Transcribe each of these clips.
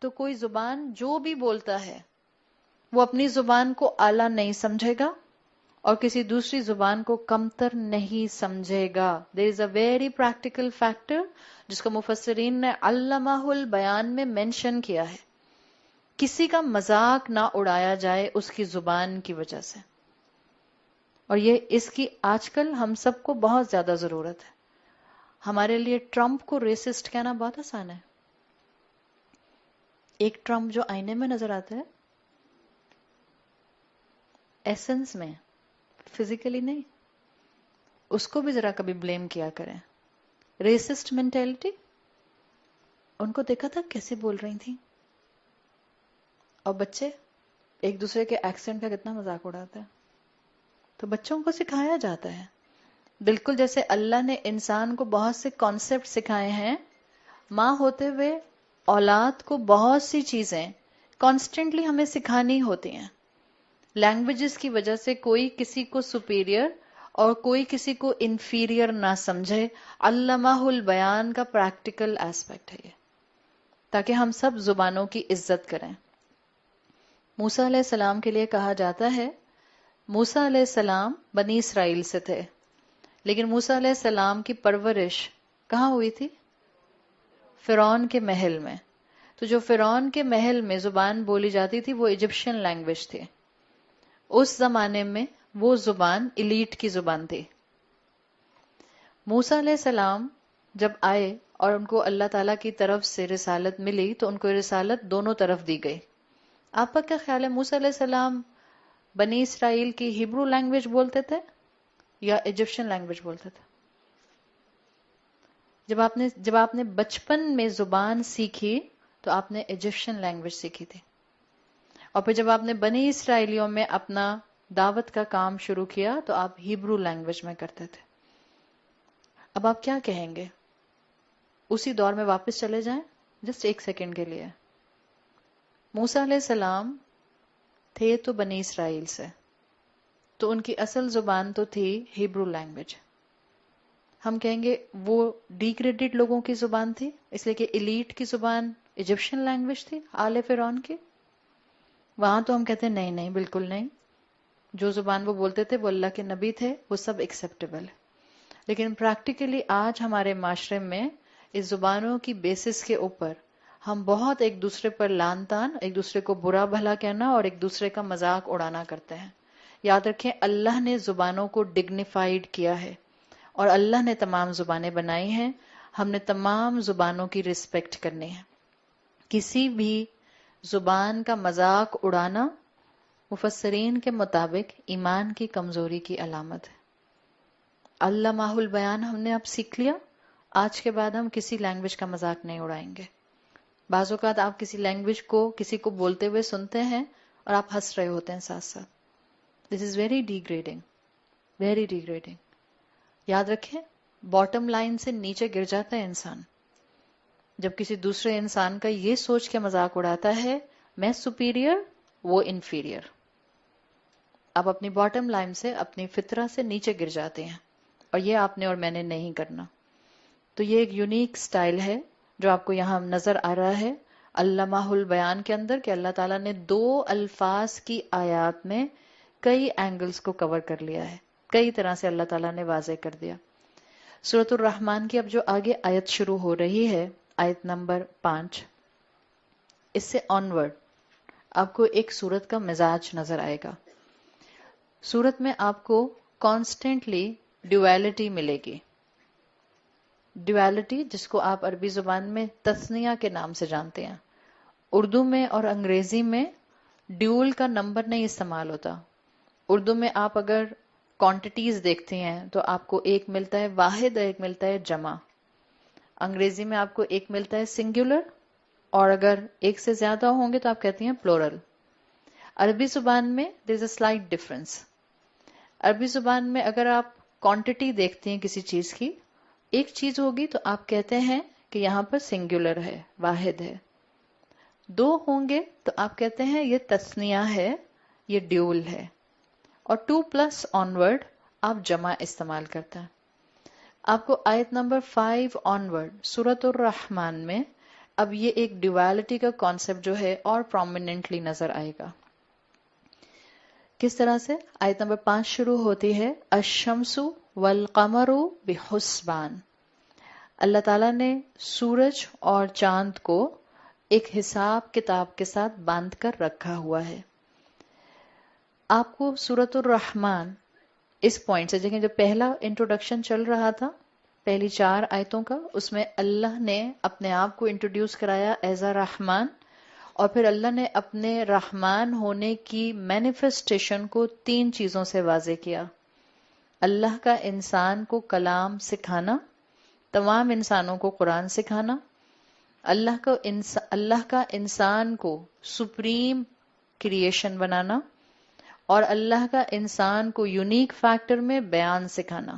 تو کوئی زبان جو بھی بولتا ہے وہ اپنی زبان کو اعلیٰ نہیں سمجھے گا اور کسی دوسری زبان کو کمتر نہیں سمجھے گا. There is a very practical factor جس کو مفسرین نے علمہ البیان میں مینشن کیا ہے. کسی کا مذاق نہ اڑایا جائے اس کی زبان کی وجہ سے. اور یہ اس کی آج کل ہم سب کو بہت زیادہ ضرورت ہے. ہمارے لیے ٹرمپ کو ریسسٹ کہنا بہت آسان ہے. ایک ٹرمپ جو آئینے میں نظر آتا ہے، ایسنس میں، فزیکلی نہیں، اس کو بھی ذرا کبھی بلیم کیا کریں. ریسسٹ مینٹیلٹی، ان کو دیکھا تھا کیسے بول رہی تھیں. اور بچے ایک دوسرے کے ایکسنٹ کا کتنا مذاق اڑاتا ہے. تو بچوں کو سکھایا جاتا ہے، بالکل جیسے اللہ نے انسان کو بہت سے کانسیپٹ سکھائے ہیں. ماں ہوتے ہوئے اولاد کو بہت سی چیزیں کانسٹنٹلی ہمیں سکھانی ہوتی ہیں. لینگویجز کی وجہ سے کوئی کسی کو سپیریئر اور کوئی کسی کو انفیریئر نہ سمجھے. علمہ البیان کا پریکٹیکل ایسپیکٹ ہے یہ، تاکہ ہم سب زبانوں کی عزت کریں. موسیٰ علیہ السلام کے لیے کہا جاتا ہے، موسیٰ علیہ السلام بنی اسرائیل سے تھے، لیکن موسیٰ علیہ السلام کی پرورش کہاں ہوئی تھی؟ فرعون کے محل میں. تو جو فرعون کے محل میں زبان بولی جاتی تھی وہ ایجپشین لینگویج تھی. اس زمانے میں وہ زبان ایلیٹ کی زبان تھی. موسیٰ علیہ السلام جب آئے اور ان کو اللہ تعالیٰ کی طرف سے رسالت ملی تو ان کو رسالت دونوں طرف دی گئی. آپ کا کیا خیال ہے، موسیٰ علیہ السلام بنی اسرائیل کی ہیبرو لینگویج بولتے تھے یا ایجپشین لینگویج بولتے تھے؟ جب آپ نے بچپن میں زبان سیکھی تو آپ نے ایجپشین لینگویج سیکھی تھی، اور پھر جب آپ نے بنی اسرائیلیوں میں اپنا دعوت کا کام شروع کیا تو آپ ہیبرو لینگویج میں کرتے تھے. اب آپ کیا کہیں گے؟ اسی دور میں واپس چلے جائیں جسٹ ایک سیکنڈ کے لیے. موسیٰ علیہ السلام تھے تو بنی اسرائیل سے، تو ان کی اصل زبان تو تھی ہیبرو لینگویج. ہم کہیں گے وہ ڈیگریڈڈ لوگوں کی زبان تھی، اس لیے کہ ایلیٹ کی زبان ایجپشین لینگویج تھی آل فرعون کی. وہاں تو ہم کہتے ہیں نہیں نہیں، بالکل نہیں. جو زبان وہ بولتے تھے وہ اللہ کے نبی تھے، وہ سب ایکسیپٹیبل ہے. لیکن پریکٹیکلی آج ہمارے معاشرے میں اس زبانوں کی بیسس کے اوپر ہم بہت ایک دوسرے پر لان تان، ایک دوسرے کو برا بھلا کہنا اور ایک دوسرے کا مذاق اڑانا کرتے ہیں. یاد رکھیں اللہ نے زبانوں کو ڈگنیفائڈ کیا ہے اور اللہ نے تمام زبانیں بنائی ہیں. ہم نے تمام زبانوں کی رسپیکٹ کرنی ہے. کسی بھی زبان کا مذاق اڑانا مفسرین کے مطابق ایمان کی کمزوری کی علامت ہے. علمہ البیان ہم نے اب سیکھ لیا، آج کے بعد ہم کسی لینگویج کا مذاق نہیں اڑائیں گے. بعض اوقات آپ کسی لینگویج کو کسی کو بولتے ہوئے سنتے ہیں اور آپ ہنس رہے ہوتے ہیں ساتھ ساتھ. This is very degrading, very degrading. یاد رکھیں باٹم لائن سے نیچے گر جاتا ہے انسان جب کسی دوسرے انسان کا یہ سوچ کے مذاق اڑاتا ہے میں سپیریئر وہ انفیریئر. آپ اپنی باٹم لائن سے، اپنی فطرہ سے نیچے گر جاتے ہیں، اور یہ آپ نے اور میں نے نہیں کرنا. تو یہ ایک یونیک سٹائل ہے جو آپ کو یہاں نظر آ رہا ہے علمہ البیان کے اندر، کہ اللہ تعالیٰ نے 2 الفاظ کی آیات میں کئی اینگلز کو کور کر لیا ہے، کئی طرح سے اللہ تعالیٰ نے واضح کر دیا. سورۃ الرحمن کی اب جو آگے آیت شروع ہو رہی ہے، آیت نمبر 5، اس سے آنورڈ آپ کو ایک سورت کا مزاج نظر آئے گا. سورت میں آپ کو کانسٹنٹلی ڈویلٹی ملے گی. ڈویلٹی جس کو آپ عربی زبان میں تثنیہ کے نام سے جانتے ہیں. اردو میں اور انگریزی میں ڈیول کا نمبر نہیں استعمال ہوتا. اردو میں آپ اگر کوانٹیٹیز دیکھتے ہیں تو آپ کو ایک ملتا ہے واحد، ایک ملتا ہے جمع. انگریزی میں آپ کو ایک ملتا ہے سنگولر، اور اگر ایک سے زیادہ ہوں گے تو آپ کہتے ہیں پلورل. عربی زبان میں دیر از اے سلائٹ ڈفرنس. عربی زبان میں اگر آپ کوانٹٹی دیکھتے ہیں کسی چیز کی، ایک چیز ہوگی تو آپ کہتے ہیں کہ یہاں پر سنگولر ہے، واحد ہے. 2 ہوں گے تو آپ کہتے ہیں یہ تثنیہ ہے، یہ ڈیول ہے. اور 2+ آنورڈ آپ جمع استعمال کرتے ہیں. آپ کو آیت نمبر 5 آنورڈ سورۃ الرحمن میں اب یہ ایک ڈیوالٹی کا کانسیپٹ جو ہے اور پرومیننٹلی نظر آئے گا. کس طرح سے؟ آیت نمبر 5 شروع ہوتی ہے الشمس والقمر بحسبان. اللہ تعالیٰ نے سورج اور چاند کو ایک حساب کتاب کے ساتھ باندھ کر رکھا ہوا ہے. آپ کو سورۃ الرحمن اس پوائنٹ سے دیکھیں، جو پہلا انٹروڈکشن چل رہا تھا پہلی 4 آیتوں کا، اس میں اللہ نے اپنے آپ کو انٹروڈیوس کرایا ایز اے رحمان، اور پھر اللہ نے اپنے رحمان ہونے کی مینیفیسٹیشن کو 3 چیزوں سے واضح کیا. اللہ کا انسان کو کلام سکھانا، تمام انسانوں کو قرآن سکھانا، اللہ کا انسان کو سپریم کریشن بنانا، اور اللہ کا انسان کو یونیک فیکٹر میں بیان سکھانا.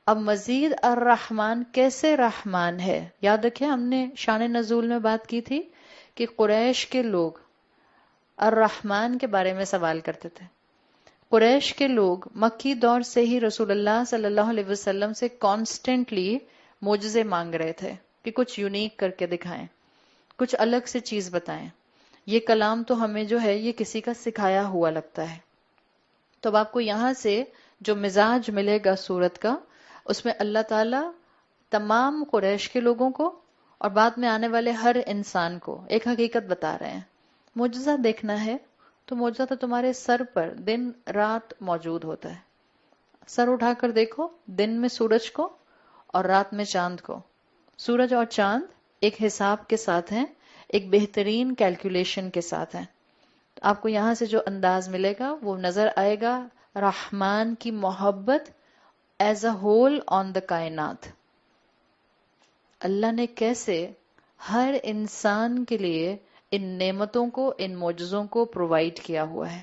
اب مزید الرحمن کیسے رحمان ہے؟ یاد رکھیں ہم نے شان نزول میں بات کی تھی کہ قریش کے لوگ الرحمن کے بارے میں سوال کرتے تھے. قریش کے لوگ مکی دور سے ہی رسول اللہ صلی اللہ علیہ وسلم سے کانسٹنٹلی معجزے مانگ رہے تھے کہ کچھ یونیک کر کے دکھائیں، کچھ الگ سے چیز بتائیں. یہ کلام تو ہمیں جو ہے یہ کسی کا سکھایا ہوا لگتا ہے. تو اب آپ کو یہاں سے جو مزاج ملے گا سورت کا، اس میں اللہ تعالیٰ تمام قریش کے لوگوں کو اور بعد میں آنے والے ہر انسان کو ایک حقیقت بتا رہے ہیں. معجزہ دیکھنا ہے تو معجزہ تو تمہارے سر پر دن رات موجود ہوتا ہے. سر اٹھا کر دیکھو، دن میں سورج کو اور رات میں چاند کو. سورج اور چاند ایک حساب کے ساتھ ہیں، ایک بہترین کیلکولیشن کے ساتھ ہیں. آپ کو یہاں سے جو انداز ملے گا وہ نظر آئے گا رحمان کی محبت ایز اے ہول آن دا کائنات. اللہ نے کیسے ہر انسان کے لیے ان نعمتوں کو، ان معجزوں کو پرووائڈ کیا ہوا ہے.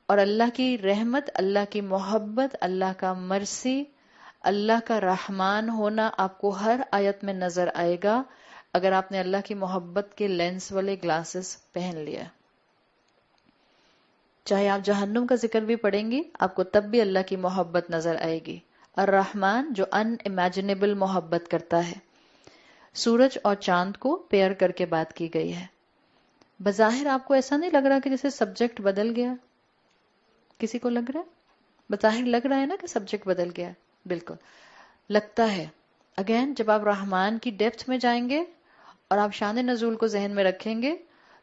اور اللہ کی رحمت، اللہ کی محبت، اللہ کا مرسی، اللہ کا رحمان ہونا آپ کو ہر آیت میں نظر آئے گا اگر آپ نے اللہ کی محبت کے لینس والے گلاسز پہن لیا. چاہے آپ جہنم کا ذکر بھی پڑھیں گی آپ کو تب بھی اللہ کی محبت نظر آئے گی. الرحمن جو ان امیجنیبل محبت کرتا ہے. سورج اور چاند کو پیئر کر کے بات کی گئی ہے. بظاہر آپ کو ایسا نہیں لگ رہا کہ جیسے سبجیکٹ بدل گیا؟ کسی کو لگ رہا ہے؟ بظاہر لگ رہا ہے نا کہ سبجیکٹ بدل گیا. بالکل لگتا ہے. اگین جب آپ رحمان کی ڈیپتھ میں جائیں گے اور آپ شان نزول کو ذہن میں رکھیں گے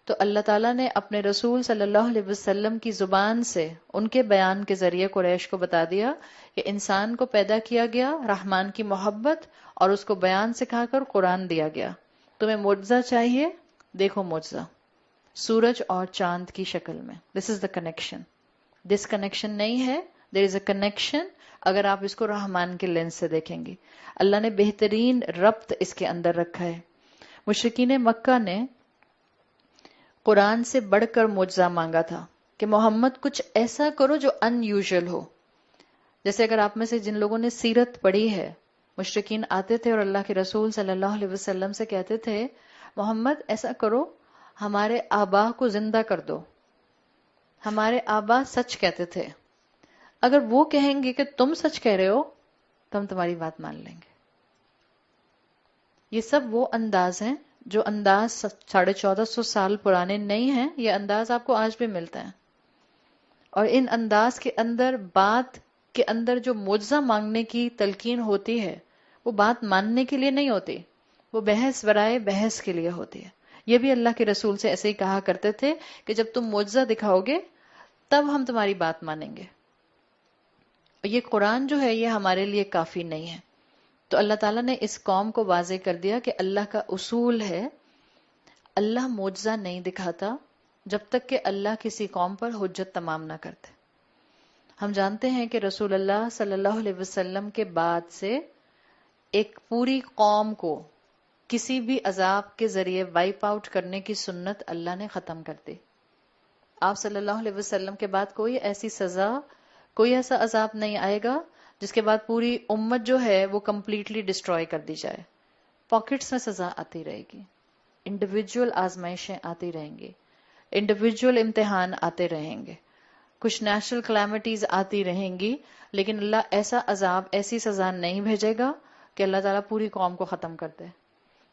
تو اللہ تعالیٰ نے اپنے رسول صلی اللہ علیہ وسلم کی زبان سے، ان کے بیان کے ذریعے قریش کو بتا دیا کہ انسان کو پیدا کیا گیا رحمان کی محبت اور اس کو بیان سکھا کر قرآن دیا گیا. تمہیں معجزہ چاہیے، دیکھو معجزہ سورج اور چاند کی شکل میں. دس از دا کنیکشن. ڈس کنیکشن نہیں ہے، دیر از اے کنیکشن اگر آپ اس کو رحمان کے لینس سے دیکھیں گے. اللہ نے بہترین ربط اس کے اندر رکھا ہے. مشرکین مکہ نے قرآن سے بڑھ کر معجزہ مانگا تھا کہ محمد کچھ ایسا کرو جو ان یوزول ہو. جیسے اگر آپ میں سے جن لوگوں نے سیرت پڑھی ہے، مشرکین آتے تھے اور اللہ کے رسول صلی اللہ علیہ وسلم سے کہتے تھے محمد ایسا کرو ہمارے آبا کو زندہ کر دو. ہمارے آبا سچ کہتے تھے، اگر وہ کہیں گے کہ تم سچ کہہ رہے ہو تو ہم تمہاری بات مان لیں گے. یہ سب وہ انداز ہیں جو انداز 1450 سال پرانے نہیں ہیں. یہ انداز آپ کو آج بھی ملتا ہے. اور ان انداز کے اندر بات کے اندر جو معجزہ مانگنے کی تلقین ہوتی ہے وہ بات ماننے کے لیے نہیں ہوتی، وہ بحث برائے بحث کے لیے ہوتی ہے. یہ بھی اللہ کے رسول سے ایسے ہی کہا کرتے تھے کہ جب تم معجزہ دکھاؤ گے تب ہم تمہاری بات مانیں گے. یہ قرآن جو ہے یہ ہمارے لیے کافی نہیں ہے. تو اللہ تعالیٰ نے اس قوم کو واضح کر دیا کہ اللہ کا اصول ہے اللہ معجزہ نہیں دکھاتا جب تک کہ اللہ کسی قوم پر حجت تمام نہ کرتے. ہم جانتے ہیں کہ رسول اللہ صلی اللہ علیہ وسلم کے بعد سے ایک پوری قوم کو کسی بھی عذاب کے ذریعے وائپ آؤٹ کرنے کی سنت اللہ نے ختم کر دی. آپ صلی اللہ علیہ وسلم کے بعد کوئی ایسی سزا، کوئی ایسا عذاب نہیں آئے گا جس کے بعد پوری امت جو ہے وہ کمپلیٹلی ڈسٹروائے کر دی جائے. پاکٹس میں سزا آتی رہے گی، انڈیویجول آزمائشیں آتی رہیں گی، انڈیویجول امتحان آتے رہیں گے، کچھ نیچرل کلیمٹیز آتی رہیں گی، لیکن اللہ ایسا عذاب، ایسی سزا نہیں بھیجے گا کہ اللہ تعالیٰ پوری قوم کو ختم کر دے.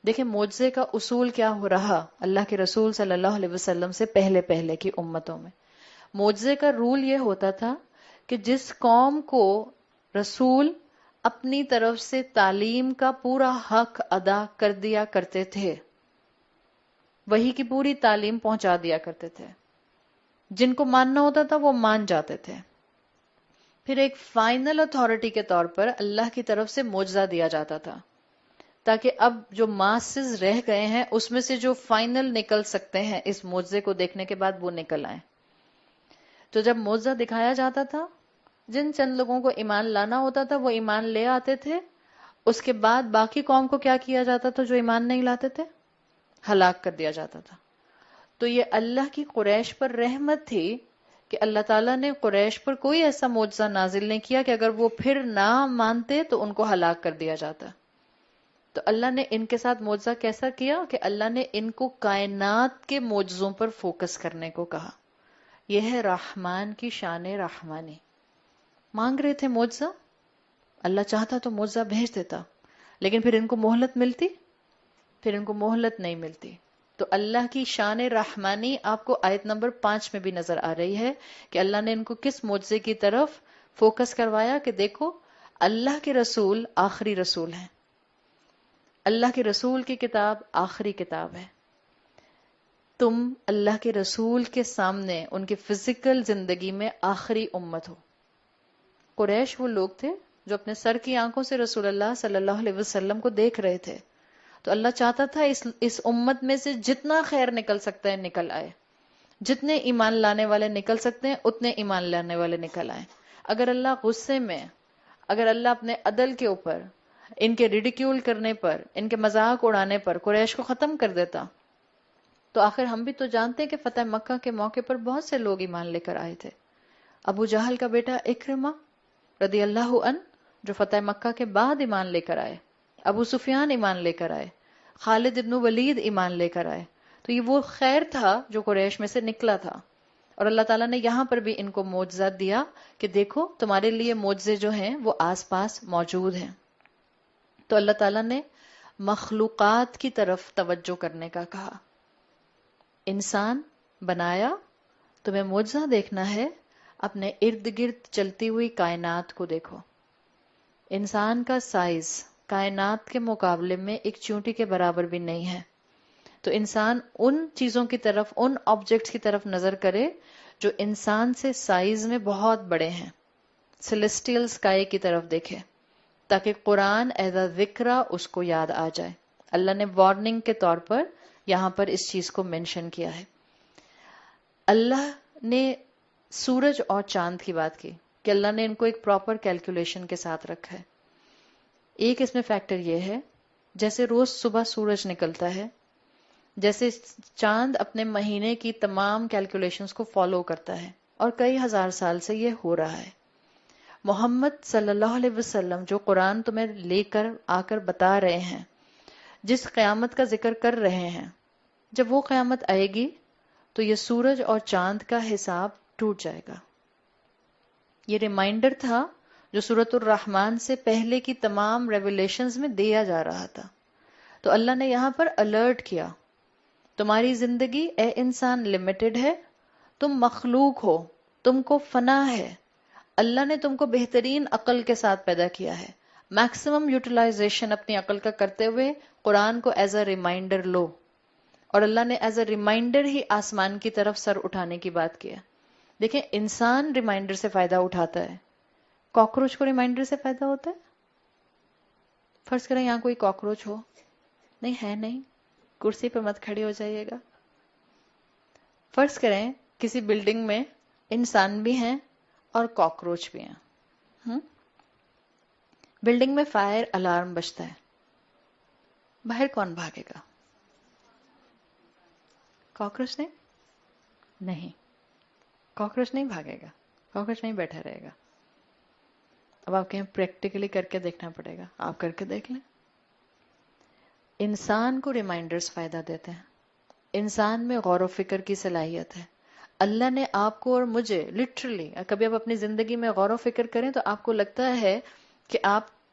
دیکھیں معجزے کا اصول کیا ہو رہا اللہ کے رسول صلی اللہ علیہ وسلم سے پہلے پہلے کی امتوں میں. معجزے کا رول یہ ہوتا تھا کہ جس قوم کو رسول اپنی طرف سے تعلیم کا پورا حق ادا کر دیا کرتے تھے، وہی کی پوری تعلیم پہنچا دیا کرتے تھے، جن کو ماننا ہوتا تھا وہ مان جاتے تھے. پھر ایک فائنل اتھارٹی کے طور پر اللہ کی طرف سے معجزہ دیا جاتا تھا، تاکہ اب جو ماسز رہ گئے ہیں اس میں سے جو فائنل نکل سکتے ہیں اس معجزے کو دیکھنے کے بعد وہ نکل آئیں. تو جب معجزہ دکھایا جاتا تھا، جن چند لوگوں کو ایمان لانا ہوتا تھا وہ ایمان لے آتے تھے. اس کے بعد باقی قوم کو کیا کیا جاتا تھا جو ایمان نہیں لاتے تھے؟ ہلاک کر دیا جاتا تھا. تو یہ اللہ کی قریش پر رحمت تھی کہ اللہ تعالیٰ نے قریش پر کوئی ایسا معجزہ نازل نہیں کیا کہ اگر وہ پھر نہ مانتے تو ان کو ہلاک کر دیا جاتا. تو اللہ نے ان کے ساتھ معجزہ کیسا کیا کہ اللہ نے ان کو کائنات کے معجزوں پر فوکس کرنے کو کہا. یہ ہے رحمان کی شان رحمانی. مانگ رہے تھے معجزہ، اللہ چاہتا تو معجزہ بھیج دیتا، لیکن پھر ان کو مہلت ملتی؟ پھر ان کو مہلت نہیں ملتی. تو اللہ کی شان رحمانی آپ کو آیت نمبر 5 میں بھی نظر آ رہی ہے کہ اللہ نے ان کو کس معجزے کی طرف فوکس کروایا کہ دیکھو اللہ کے رسول آخری رسول ہیں، اللہ کے رسول کی کتاب آخری کتاب ہے. تم اللہ کے رسول کے سامنے ان کی فزیکل زندگی میں آخری امت ہو. قریش وہ لوگ تھے جو اپنے سر کی آنکھوں سے رسول اللہ صلی اللہ علیہ وسلم کو دیکھ رہے تھے. تو اللہ چاہتا تھا اس امت میں سے جتنا خیر نکل سکتا ہے نکل آئے، جتنے ایمان لانے والے نکل سکتے ہیں اتنے ایمان لانے والے نکل آئے. اگر اللہ غصے میں، اگر اللہ اپنے عدل کے اوپر ان کے ریڈیکیول کرنے پر، ان کے مذاق اڑانے پر قریش کو ختم کر دیتا، تو آخر ہم بھی تو جانتے ہیں کہ فتح مکہ کے موقع پر بہت سے لوگ ایمان لے کر آئے تھے. ابو جہل کا بیٹا اکرمہ رضی اللہ عنہ جو فتح مکہ کے بعد ایمان لے کر آئے، ابو سفیان ایمان لے کر آئے، خالد ابن ولید ایمان لے کر آئے. تو یہ وہ خیر تھا جو قریش میں سے نکلا تھا. اور اللہ تعالیٰ نے یہاں پر بھی ان کو معجزہ دیا کہ دیکھو تمہارے لیے معجزے جو ہیں وہ آس پاس موجود ہیں. تو اللہ تعالیٰ نے مخلوقات کی طرف توجہ کرنے کا کہا. انسان بنایا، تمہیں معجزہ دیکھنا ہے، اپنے ارد گرد چلتی ہوئی کائنات کو دیکھو. انسان کا سائز کائنات کے مقابلے میں ایک چونٹی کے برابر بھی نہیں ہے. تو انسان ان چیزوں کی طرف، ان آبجیکٹس کی طرف نظر کرے جو انسان سے سائز میں بہت بڑے ہیں. سیلیسٹیل اسکائی کی طرف دیکھے تاکہ قرآن ایز اے ذکرہ اس کو یاد آ جائے. اللہ نے وارننگ کے طور پر یہاں پر اس چیز کو مینشن کیا ہے. اللہ نے سورج اور چاند کی بات کی کہ اللہ نے ان کو ایک پراپر کیلکولیشن کے ساتھ رکھا ہے. ایک اس میں فیکٹر یہ ہے جیسے روز صبح سورج نکلتا ہے، جیسے چاند اپنے مہینے کی تمام کیلکولیشنز کو فالو کرتا ہے، اور کئی ہزار سال سے یہ ہو رہا ہے. محمد صلی اللہ علیہ وسلم جو قرآن تمہیں لے کر آ کر بتا رہے ہیں، جس قیامت کا ذکر کر رہے ہیں، جب وہ قیامت آئے گی تو یہ سورج اور چاند کا حساب ٹوٹ جائے گا. یہ ریمائنڈر تھا جو سورۃ الرحمن سے پہلے کی تمام ریویلیشنز میں دیا جا رہا تھا. تو اللہ نے یہاں پر الرٹ کیا، تمہاری زندگی اے انسان لمیٹڈ ہے، تم مخلوق ہو، تم کو فنا ہے. اللہ نے تم کو بہترین عقل کے ساتھ پیدا کیا ہے. میکسیمم یوٹیلائزیشن اپنی عقل کا کرتے ہوئے قرآن کو ایز اے ریمائنڈر لو. اور اللہ نے ایز اے ریمائنڈر ہی آسمان کی طرف سر اٹھانے کی بات کیا. دیکھیں انسان ریمائنڈر سے فائدہ اٹھاتا ہے، کاکروچ کو ریمائنڈر سے فائدہ ہوتا ہے؟ فرض کریں یہاں کوئی کاکروچ ہو، نہیں ہے، نہیں، کرسی پہ مت کھڑے ہو جائیے گا. فرض کریں کسی بلڈنگ میں انسان بھی ہیں اور کاکروچ بھی ہیں. بلڈنگ میں فائر الارم بجتا ہے، باہر کون بھاگے گا؟ کاکروچ نہیں، کاکروچ نہیں بھاگے گا، کاکروچ نہیں بیٹھا رہے گا. اب آپ کہیں پریکٹیکلی کر کے دیکھنا پڑے گا، آپ کر کے دیکھ لیں. انسان کو ریمائنڈرز فائدہ دیتے ہیں، انسان میں غور و فکر کی صلاحیت ہے. اللہ نے آپ کو اور مجھے لٹرلی، کبھی آپ اپنی زندگی میں غور و فکر کریں تو آپ کو لگتا ہے کہ آپ